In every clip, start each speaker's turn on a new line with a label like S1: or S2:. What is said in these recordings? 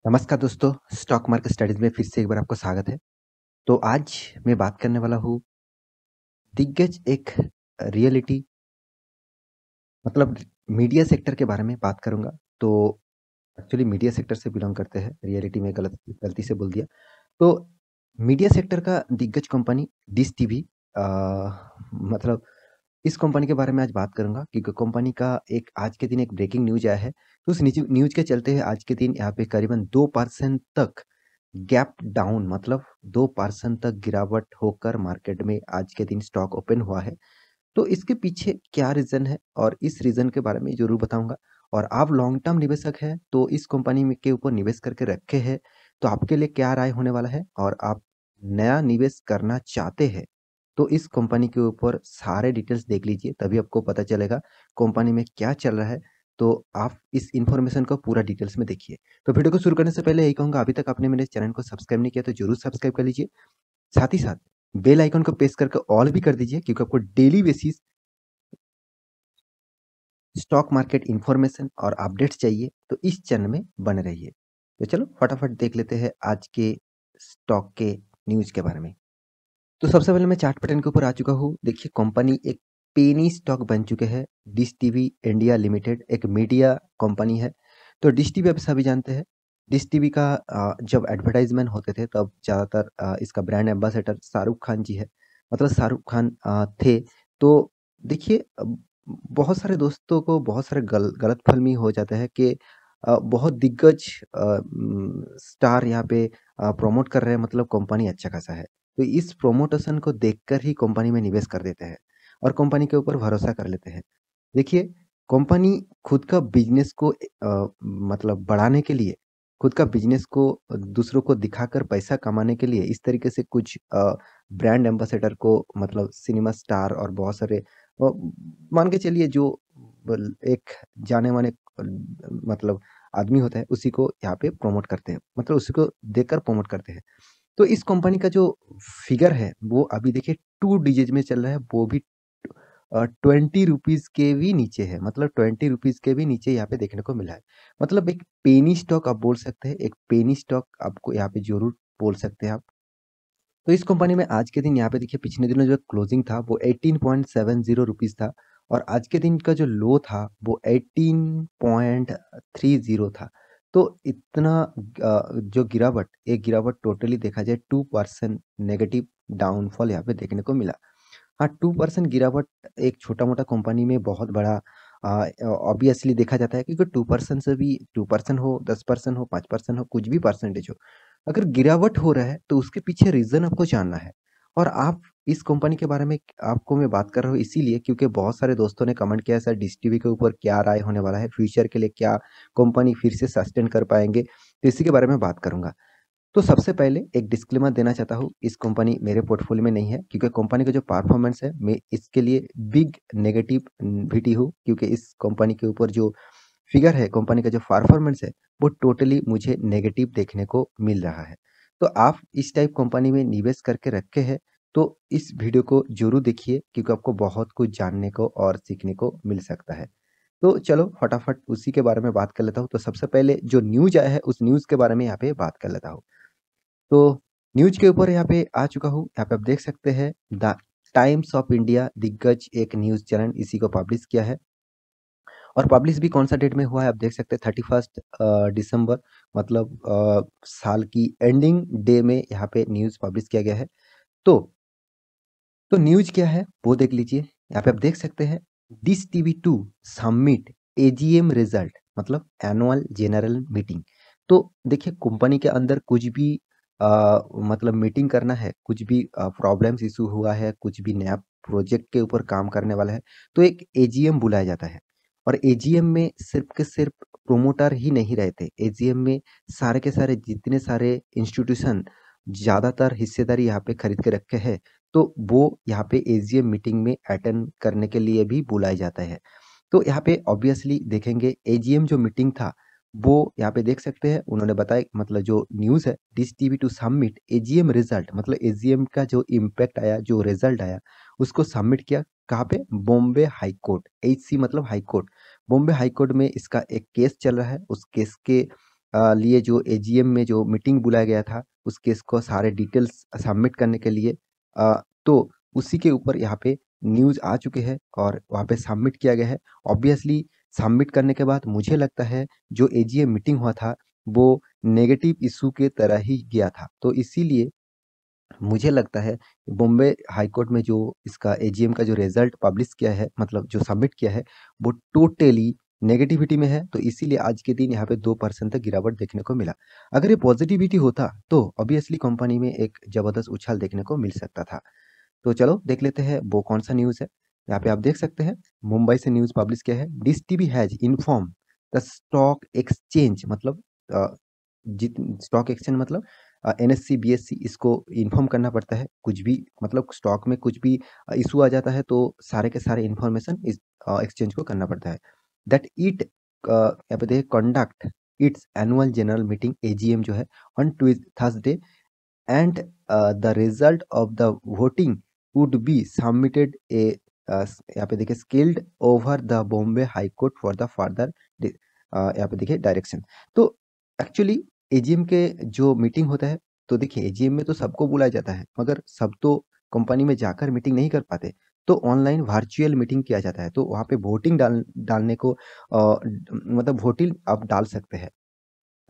S1: नमस्कार दोस्तों, stock market studies में फिर से एक बार आपको स्वागत है। तो आज मैं बात करने वाला हूँ दिग्गज एक रियलिटी मतलब मीडिया सेक्टर के बारे में बात करूँगा। तो एक्चुअली मीडिया सेक्टर से बिलॉन्ग करते हैं, रियलिटी में गलती से बोल दिया। तो मीडिया सेक्टर का दिग्गज कंपनी डिश टीवी अ, मतलब इस कंपनी के बारे में आज बात करूँगा क्योंकि कंपनी का एक आज के दिन एक ब्रेकिंग न्यूज़ आया है। तो उस न्यूज़ के चलते है आज के दिन यहाँ पे करीबन 2% तक गैप डाउन मतलब 2% तक गिरावट होकर मार्केट में आज के दिन स्टॉक ओपन हुआ है। तो इसके पीछे क्या रीज़न है और इस रीज़न के बारे में ज़रूर बताऊँगा। और आप लॉन्ग टर्म निवेशक हैं तो इस कंपनी में के ऊपर निवेश करके रखे हैं, तो आपके लिए क्या राय होने वाला है और आप नया निवेश करना चाहते हैं, तो इस कंपनी के ऊपर सारे डिटेल्स देख लीजिए तभी आपको पता चलेगा कंपनी में क्या चल रहा है। तो आप इस इन्फॉर्मेशन को पूरा डिटेल्स में देखिए। तो वीडियो को शुरू करने से पहले यही कहूँगा अभी तक आपने मेरे चैनल को सब्सक्राइब नहीं किया तो ज़रूर सब्सक्राइब कर लीजिए। साथ ही साथ बेल आइकन को प्रेस करके ऑल भी कर दीजिए क्योंकि आपको daily basis stock market information और अपडेट्स चाहिए तो इस चैनल में बने रहिए। तो चलो फटाफट देख लेते हैं आज के स्टॉक के न्यूज़ के बारे में। तो सबसे पहले मैं चार्ट पैटर्न के ऊपर आ चुका हूँ। देखिए कंपनी एक पेनी स्टॉक बन चुके हैं। डिश टीवी इंडिया लिमिटेड एक मीडिया कंपनी है। तो डिश टीवी आप सभी जानते हैं। डिश टीवी का जब एडवर्टाइजमेंट होते थे तब ज़्यादातर इसका ब्रांड एम्बेसडर शाहरुख खान जी है। मतलब शाहरुख खान थे। तो देखिए बहुत सारे दोस्तों को बहुत सारे गलतफ़हमी हो जाता है कि बहुत दिग्गज स्टार यहाँ पे प्रमोट कर रहे हैं मतलब कंपनी अच्छा खासा है। तो इस प्रमोटेशन को देखकर ही कंपनी में निवेश कर देते हैं और कंपनी के ऊपर भरोसा कर लेते हैं। देखिए, कंपनी खुद का बिज़नेस को मतलब बढ़ाने के लिए, खुद का बिज़नेस को दूसरों को दिखाकर पैसा कमाने के लिए इस तरीके से कुछ ब्रांड एम्बेसडर को मतलब सिनेमा स्टार और बहुत सारे मान के चलिए जो एक जाने-माने मतलब आदमी होता है, उसी को यहाँ पे प्रमोट करते हैं। मतलब उसी को देखकर प्रमोट करते हैं। तो इस कंपनी का जो फिगर है वो अभी देखिए 2 डिजिट में चल रहा है, वो भी 20 रुपीज़ के भी नीचे है। मतलब 20 रुपीज़ के भी नीचे यहाँ पे देखने को मिला है। मतलब एक पेनी स्टॉक आप बोल सकते हैं, एक पेनी स्टॉक आपको यहाँ पे ज़रूर बोल सकते हैं आप। तो इस कंपनी में आज के दिन यहाँ पे देखिए पिछले दिनों जो क्लोजिंग था वो 18.70 रुपीज़ था और आज के दिन का जो लो था वो 18.30 था। तो इतना जो गिरावट, एक गिरावट टोटली देखा जाए 2% नेगेटिव डाउनफॉल यहाँ पे देखने को मिला। हाँ, 2% गिरावट एक छोटा-मोटा कंपनी में बहुत बड़ा ऑब्वियसली देखा जाता है क्योंकि 2% से भी 2% हो, 10% हो, 5% हो, कुछ भी परसेंटेज हो। अगर गिरावट हो रहा है तो उसके पीछे रीज़न आपको जानना है। और आप इस कंपनी के बारे में आपको मैं बात कर रहा हूँ इसीलिए क्योंकि बहुत सारे दोस्तों ने कमेंट किया है सर डिश टीवी के ऊपर क्या राय होने वाला है? फ्यूचर के लिए क्या कंपनी फिर से सस्टेन कर पाएँगे? तो इसी के बारे में बात करूँगा। तो सबसे पहले एक डिस्क्लेमर देना चाहता हूँ, इस कंपनी मेरे पोर्टफोलियो में नहीं है क्योंकि कंपनी का जो परफॉर्मेंस है मैं इसके लिए बिग नेगेटिव वीटी हूँ क्योंकि इस कंपनी के ऊपर जो फिगर है, कंपनी का जो परफॉर्मेंस है, वो टोटली मुझे नेगेटिव देखने को मिल रहा है। तो आप इस टाइप कंपनी में निवेश करके रखे हैं, तो इस वीडियो को ज़रूर देखिए क्योंकि आपको बहुत कुछ जानने को और सीखने को मिल सकता है। तो चलो फटाफट उसी के बारे में बात कर लेता हूँ। तो सबसे पहले जो न्यूज़ आया है, उस न्यूज़ के बारे में यहाँ पे बात कर लेता हूँ। तो न्यूज़ के ऊपर यहाँ पे आ चुका हूँ। यहाँ पे आप देख सकते हैं द टाइम्स ऑफ इंडिया दिग्गज एक न्यूज़ चैनल इसी को पब्लिश किया है और पब्लिश भी कौन सा डेट में हुआ है आप देख सकते हैं 31 दिसंबर मतलब साल की एंडिंग डे में यहाँ पे न्यूज़ पब्लिश किया गया है। तो न्यूज़ क्या है वो देख लीजिए। यहाँ पे आप देख सकते हैं dish TV 2 submit AGM result मतलब एनुअल जनरल मीटिंग। तो देखिए कंपनी के अंदर कुछ भी मतलब मीटिंग करना है, कुछ भी प्रॉब्लम्स इशू हुआ है, कुछ भी नया प्रोजेक्ट के ऊपर काम करने वाला है, तो एक एजीएम बुलाया जाता है। और एजीएम में सिर्फ के सिर्फ प्रोमोटर ही नहीं रहते, एजीएम में सारे के सारे जितने सारे इंस्टीट्यूशन ज़्यादातर हिस्सेदारी यहाँ पे खरीद के रखे हैं, तो वो यहाँ पे एजीएम मीटिंग में अटेंड करने के लिए भी बुलाया जाता है। तो यहाँ पे ऑब्वियसली देखेंगे एजीएम जो मीटिंग था, वो यहाँ पे देख सकते हैं उन्होंने बताया मतलब जो न्यूज़ है dish TV to submit AGM result मतलब एजीएम का जो इम्पैक्ट आया, जो रिजल्ट आया, उसको सबमिट किया कहाँ पे? बॉम्बे हाई कोर्ट, एचसी मतलब high court. Bombay high court में इसका एक केस चल रहा है, उस केस के लिए जो एजीएम में जो मीटिंग बुलाया गया था, उस केस को सारे डिटेल्स सबमिट करने के लिए, तो उसी के ऊपर यहाँ पे न्यूज़ आ चुके हैं और वहाँ पे सबमिट किया गया है। ऑब्वियसली सबमिट करने के बाद मुझे लगता है जो एजीएम मीटिंग हुआ था वो नेगेटिव इशू के तरह ही गया था। तो इसीलिए मुझे लगता है बॉम्बे हाई कोर्ट में जो इसका एजीएम का जो रिजल्ट पब्लिश किया है, मतलब जो सबमिट किया है, वो टोटली नेगेटिविटी में है। तो इसीलिए आज के दिन यहाँ पे 2% तक गिरावट देखने को मिला। अगर ये पॉजिटिविटी होता तो ऑब्वियसली कंपनी में एक जबरदस्त उछाल देखने को मिल सकता था। तो चलो देख लेते हैं वो कौन सा न्यूज़ है। यहाँ पे आप देख सकते हैं मुंबई से न्यूज़ पब्लिश किया है, dish TV has inform the stock exchange, मतलब जित स्टॉक एक्सचेंज मतलब एनएससी बीएससी, इसको इन्फॉर्म करना पड़ता है। कुछ भी मतलब स्टॉक में कुछ भी इशू आ जाता है तो सारे के सारे इन्फॉर्मेशन इस एक्सचेंज को करना पड़ता है। दैट इट यहाँ पे देखिए conduct it's annual general meeting AGM जो है on Thursday and the result of the voting would be submitted a यहाँ पे देखिए scaled over the Bombay high court for the further, यहाँ पे देखिए डायरेक्शन। तो एक्चुअली एजीएम के जो मीटिंग होता है, तो देखिए एजीएम में तो सबको बुलाया जाता है मगर सब तो कंपनी में जाकर मीटिंग नहीं कर पाते, तो ऑनलाइन वर्चुअल मीटिंग किया जाता है। तो वहाँ पे वोटिंग डालने को मतलब वोटिंग आप डाल सकते हैं।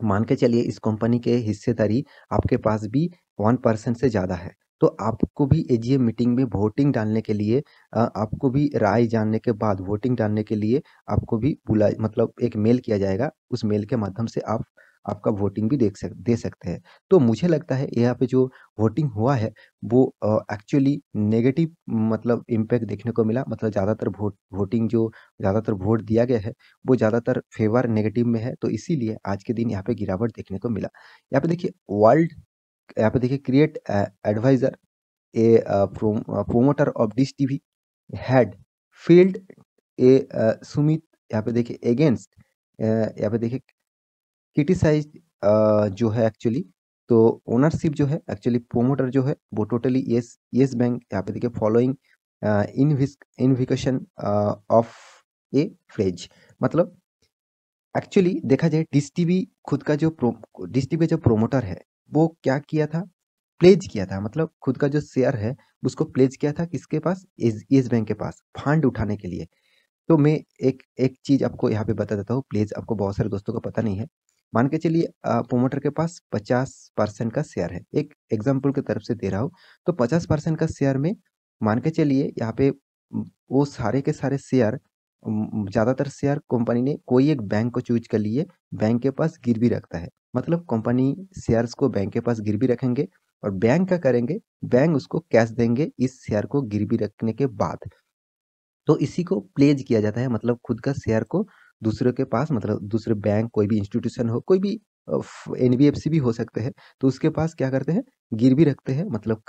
S1: मान के चलिए इस कंपनी के हिस्सेदारी आपके पास भी 1% से ज़्यादा है, तो आपको भी एजीएम मीटिंग में वोटिंग डालने के लिए आपको भी राय जानने के बाद वोटिंग डालने के लिए आपको भी बुला मतलब एक मेल किया जाएगा। उस मेल के माध्यम से आप आपका वोटिंग भी दे सकते हैं। तो मुझे लगता है यहाँ पे जो वोटिंग हुआ है वो एक्चुअली नेगेटिव मतलब इम्पैक्ट देखने को मिला। मतलब ज़्यादातर वोटिंग जो ज़्यादातर वोट दिया गया है वो ज़्यादातर फेवर नेगेटिव में है, तो इसीलिए आज के दिन यहाँ पे गिरावट देखने को मिला। यहाँ पे देखिए वर्ल्ड, यहाँ पे देखिए create advisor a promoter of Dish TV head field a Sumit, यहाँ पे देखिए अगेंस्ट, यहाँ पे देखिए क्रिटिसाइज जो है एक्चुअली, तो ओनरशिप जो है एक्चुअली प्रोमोटर जो है वो टोटली यस यस बैंक, यहाँ पे देखिए फॉलोइंग इन्विकेशन ऑफ ए फ्रेज। मतलब एक्चुअली देखा जाए डिश टीवी खुद का जो डिश टीवी का जो प्रोमोटर है वो क्या किया था, प्लेज किया था। मतलब खुद का जो शेयर है उसको प्लेज किया था किसके पास, यस बैंक के पास, फंड उठाने के लिए। तो मैं एक एक चीज आपको यहाँ पे बता देता हूँ, प्लीज आपको बहुत सारे दोस्तों को पता नहीं है। मान के चलिए प्रोमोटर के पास 50% का शेयर है, एक एग्जाम्पल की तरफ से दे रहा हूँ। तो 50% का शेयर में मान के चलिए यहाँ पे वो सारे के सारे शेयर, ज्यादातर शेयर कंपनी ने कोई एक बैंक को चूज कर लिए, बैंक के पास गिरवी रखता है। मतलब कंपनी शेयर्स को बैंक के पास गिरवी रखेंगे और बैंक क्या करेंगे, बैंक उसको कैश देंगे इस शेयर को गिरवी रखने के बाद। तो इसी को प्लेज किया जाता है, मतलब खुद का शेयर को दूसरे के पास, मतलब दूसरे बैंक, कोई भी इंस्टीट्यूशन हो, कोई भी एनबीएफसी भी हो सकते हैं, तो उसके पास क्या करते हैं, गिरवी रखते हैं, मतलब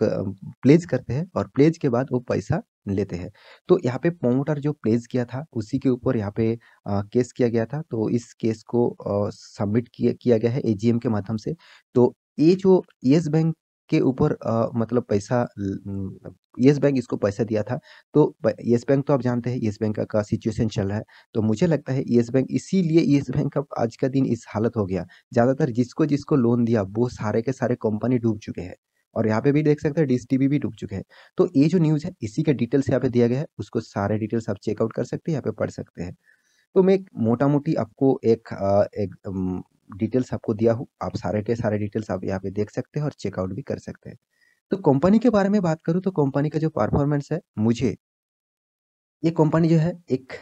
S1: प्लेज करते हैं और प्लेज के बाद वो पैसा लेते हैं। तो यहाँ पे प्रोमोटर जो प्लेज किया था उसी के ऊपर यहाँ पे केस किया गया था। तो इस केस को सबमिट किया गया है एजीएम के माध्यम से। तो ये जो यस बैंक के ऊपर मतलब पैसा, यस बैंक इसको पैसा दिया था। तो येस बैंक तो आप जानते हैं येस बैंक का सिचुएशन चल रहा है। तो मुझे लगता है येस बैंक, इसीलिए येस बैंक का आज का दिन इस हालत हो गया। ज़्यादातर जिसको जिसको लोन दिया वो सारे के सारे कंपनी डूब चुके हैं और यहाँ पे भी देख सकते हैं डिश टीवी भी डूब चुके हैं। तो ये जो न्यूज़ है इसी का डिटेल्स यहाँ पे दिया गया है, उसको सारे डिटेल्स आप चेकआउट कर सकते हैं, यहाँ पे पढ़ सकते हैं। तो मैं मोटा मोटी आपको एक डिटेल्स आपको दिया हूँ, आप सारे के सारे डिटेल्स आप यहाँ पे देख सकते हैं और चेकआउट भी कर सकते हैं। तो कंपनी के बारे में बात करूँ तो कंपनी का जो परफॉर्मेंस है, मुझे ये कंपनी जो है एक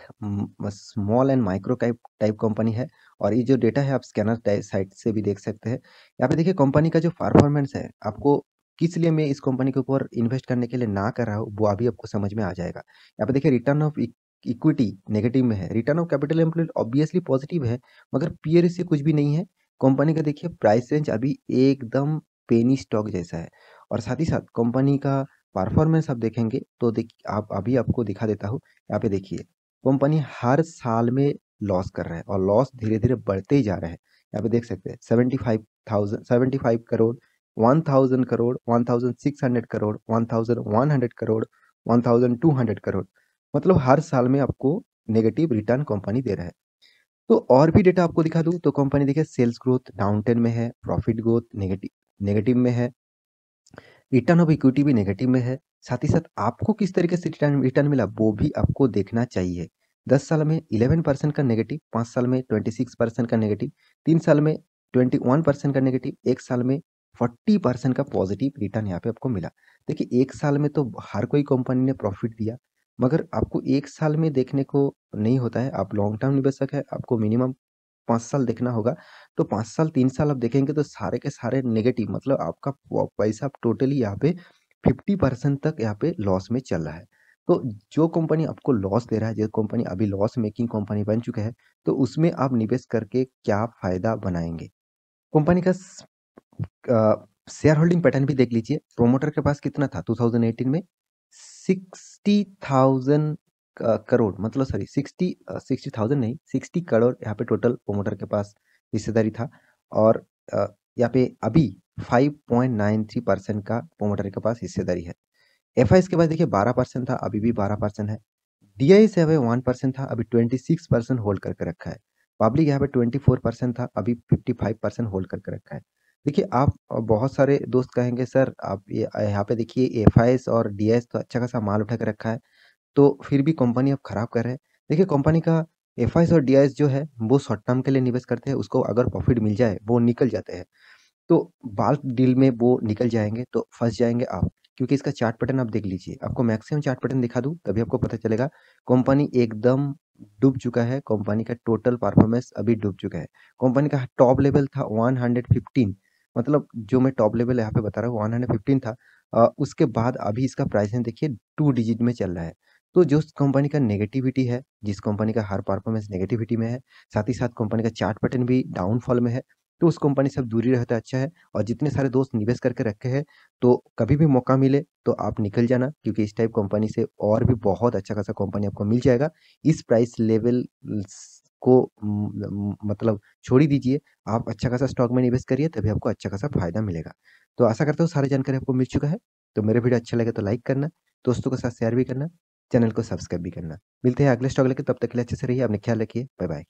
S1: small and micro type type company है। और ये जो डेटा है आप स्कैनर साइट से भी देख सकते हैं। यहाँ पे देखिए कंपनी का जो परफॉर्मेंस है, आपको किस लिए मैं इस कंपनी के ऊपर इन्वेस्ट करने के लिए ना कर रहा हूँ वो अभी आपको समझ में आ जाएगा। यहाँ पे देखिए रिटर्न ऑफ इक्विटी नेगेटिव में है, return of capital employed obviously positive है, मगर पीयर से कुछ भी नहीं है। कंपनी का देखिए प्राइस रेंज अभी एकदम पेनी स्टॉक जैसा है। और साथ ही साथ कंपनी का परफॉर्मेंस आप देखेंगे तो आप अभी आपको दिखा देता हूँ। यहाँ पे देखिए कंपनी हर साल में लॉस कर रहा है और लॉस धीरे धीरे बढ़ते ही जा रहा है। यहाँ पे देख सकते हैं 75 करोड़, 1000 करोड़, 1600 करोड़, 1100 करोड़, 1200 करोड़, मतलब हर साल में आपको नेगेटिव रिटर्न कंपनी दे रहा है। तो और भी डेटा आपको दिखा दूँ तो कंपनी देखिए सेल्स ग्रोथ डाउन 10 में है, प्रॉफिट ग्रोथ नेगेटिव में है, रिटर्न ऑफ इक्विटी भी नेगेटिव में है। साथ ही साथ आपको किस तरीके से रिटर्न रिटर्न मिला वो भी आपको देखना चाहिए। 10 साल में 11% का नेगेटिव, 5 साल में 26% का नेगेटिव, 3 साल में 21% का नेगेटिव, 1 साल में 40% का पॉजिटिव रिटर्न यहाँ पे आपको मिला। देखिए 1 साल में तो हर कोई कंपनी ने प्रॉफिट दिया, मगर आपको 1 साल में देखने को नहीं होता है। आप लॉन्ग टर्म निवेशक है, आपको मिनिमम 5 साल देखना होगा। तो 5 साल 3 साल आप देखेंगे तो सारे के सारे नेगेटिव, मतलब आपका पैसा टोटली यहाँ पे 50% तक यहाँ पे लॉस में चल रहा है। तो जो कंपनी आपको लॉस दे रहा है, जो कंपनी अभी लॉस मेकिंग कंपनी बन चुका है, तो उसमें आप निवेश करके क्या फायदा बनाएंगे? कंपनी का शेयर होल्डिंग पैटर्न भी देख लीजिए। प्रोमोटर के पास कितना था 2018 में? 60,000 करोड़, मतलब सॉरी 60,000 नहीं, 60 करोड़ यहाँ पे टोटल प्रोमोटर के पास हिस्सेदारी था। और यहाँ पे अभी 5.93% का प्रोमोटर के पास हिस्सेदारी है। एफआईएस के पास देखिए 12% था, अभी भी 12% है। डीआईएस यहाँ पे 1% था, अभी 26% होल्ड करके रखा है। पब्लिक यहाँ पे 24% था, अभी 55% होल्ड करके रखा है। देखिए आप बहुत सारे दोस्त कहेंगे सर आप ये यहाँ पे देखिए एफआईएस और डीआईएस तो अच्छा खासा माल उठा के रखा है, तो फिर भी कंपनी आप खराब कर रहे हैं। देखिए कंपनी का एफआईएस और डीआईएस जो है वो शॉर्ट टर्म के लिए निवेश करते हैं, उसको अगर प्रॉफिट मिल जाए वो निकल जाते हैं। तो बाल्क डील में वो निकल जाएँगे तो फँस जाएँगे आप। क्योंकि इसका चार्ट पैटर्न आप देख लीजिए, आपको मैक्सिमम चार्ट पैटर्न दिखा दूँ तभी आपको पता चलेगा कंपनी एकदम डूब चुका है, कंपनी का टोटल परफॉर्मेंस अभी डूब चुका है। कंपनी का टॉप लेवल था 115, मतलब जो मैं टॉप लेवल यहाँ पे बता रहा हूँ 115 था। उसके बाद अभी इसका प्राइस देखिए 2 डिजिट में चल रहा है। तो जो कंपनी का नेगेटिविटी है, जिस कंपनी का हर परफॉर्मेंस नेगेटिविटी में है, साथ ही साथ कंपनी का चार्ट पैटर्न भी डाउनफॉल में है, तो उस कंपनी से अब दूरी रहता अच्छा है। और जितने सारे दोस्त निवेश करके रखे हैं, तो कभी भी मौका मिले तो आप निकल जाना, क्योंकि इस टाइप कंपनी से और भी बहुत अच्छा खासा कंपनी आपको मिल जाएगा। इस प्राइस लेवल को मतलब छोड़ ही दीजिए, आप अच्छा खासा स्टॉक में निवेश करिए तभी आपको अच्छा खासा फायदा मिलेगा। तो आशा करता हूँ सारी जानकारी आपको मिल चुका है। तो मेरे वीडियो अच्छा लगे तो लाइक करना, दोस्तों के साथ शेयर भी करना, चैनल को सब्सक्राइब भी करना। मिलते हैं अगले स्टॉक लेके, तब तक के लिए अच्छे से रहिए, अपना ख्याल रखिए। Bye bye.